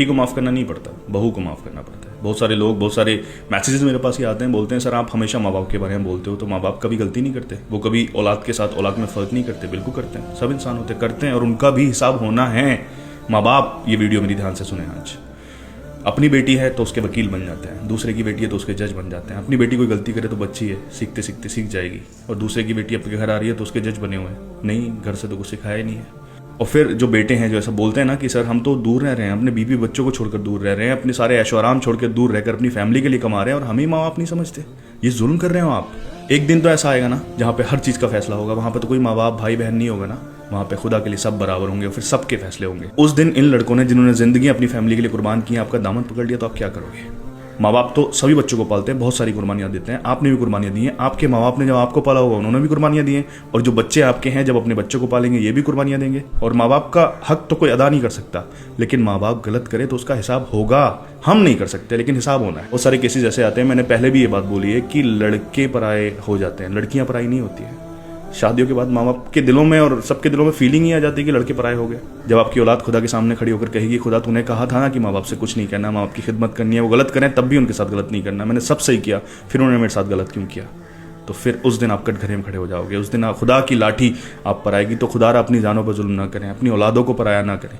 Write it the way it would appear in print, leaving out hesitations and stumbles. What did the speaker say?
बेटी को माफ़ करना नहीं पड़ता, बहू को माफ़ करना पड़ता है। बहुत सारे लोग, बहुत सारे मैसेजेस मेरे पास ही आते हैं, बोलते हैं सर आप हमेशा माँ बाप के बारे में बोलते हो, तो माँ बाप कभी गलती नहीं करते? वो कभी औलाद के साथ औलाद में फ़र्क नहीं करते? बिल्कुल करते हैं, सब इंसान होते करते हैं, और उनका भी हिसाब होना है। माँ बाप, ये वीडियो मेरी ध्यान से सुने आज। अपनी बेटी है तो उसके वकील बन जाते हैं, दूसरे की बेटी है तो उसके जज बन जाते हैं। अपनी बेटी कोई गलती करे तो बच्ची है, सीखते सीखते सीख जाएगी, और दूसरे की बेटी आपके घर आ रही है तो उसके जज बने हुए हैं। नहीं, घर से तो कुछ सिखाया ही नहीं है। और फिर जो बेटे हैं जो ऐसा बोलते हैं ना कि सर हम तो दूर रह रहे हैं, अपने बीवी बच्चों को छोड़कर दूर रह रहे हैं, अपने सारे ऐशो आराम छोड़कर दूर रहकर अपनी फैमिली के लिए कमा रहे हैं, और हमें माँ बाप नहीं समझते। ये जुल्म कर रहे हो आप। एक दिन तो ऐसा आएगा ना जहाँ पे हर चीज़ का फैसला होगा, वहाँ पे तो कोई माँ बाप भाई बहन नहीं होगा ना, वहाँ पे खुदा के लिए सब बराबर होंगे, और फिर सबके फैसले होंगे। उस दिन इन लड़कों ने जिन्होंने जिंदगी अपनी फैमिली के लिए कुर्बान की, आपका दामन पकड़ लिया तो आप क्या करोगे? माँ बाप तो सभी बच्चों को पालते हैं, बहुत सारी कुर्बानियाँ देते हैं, आपने भी कुर्बानियाँ दी हैं, आपके माँ बाप ने जब आपको पाला होगा उन्होंने भी कुर्बानियाँ दी हैं, और जो बच्चे आपके हैं जब अपने बच्चों को पालेंगे ये भी कुर्बानियाँ देंगे। और माँ बाप का हक तो कोई अदा नहीं कर सकता, लेकिन माँ बाप गलत करे तो उसका हिसाब होगा। हम नहीं कर सकते, लेकिन हिसाब होना है। बहुत सारे केसेस ऐसे आते हैं, मैंने पहले भी ये बात बोली है कि लड़के पराये हो जाते हैं, लड़कियां पराई नहीं होती है। शादियों के बाद माँ बाप के दिलों में और सबके दिलों में फीलिंग ही आ जाती है कि लड़के पराये हो गए। जब आपकी औलाद खुदा के सामने खड़ी होकर कहेगी खुदा तूने कहा था ना कि माँ बाप से कुछ नहीं कहना, माँ बाप की खिदमत करनी है, वो गलत करें तब भी उनके साथ गलत नहीं करना, मैंने सब सही किया फिर उन्होंने मेरे साथ गलत क्यों किया? तो फिर उस दिन आप कटघरे में खड़े हो जाओगे, उस दिन खुदा की लाठी आप पर आएगी। तो खुदा अपनी जानों पर जुल्म ना करें, अपनी औलादों को पराया ना करें।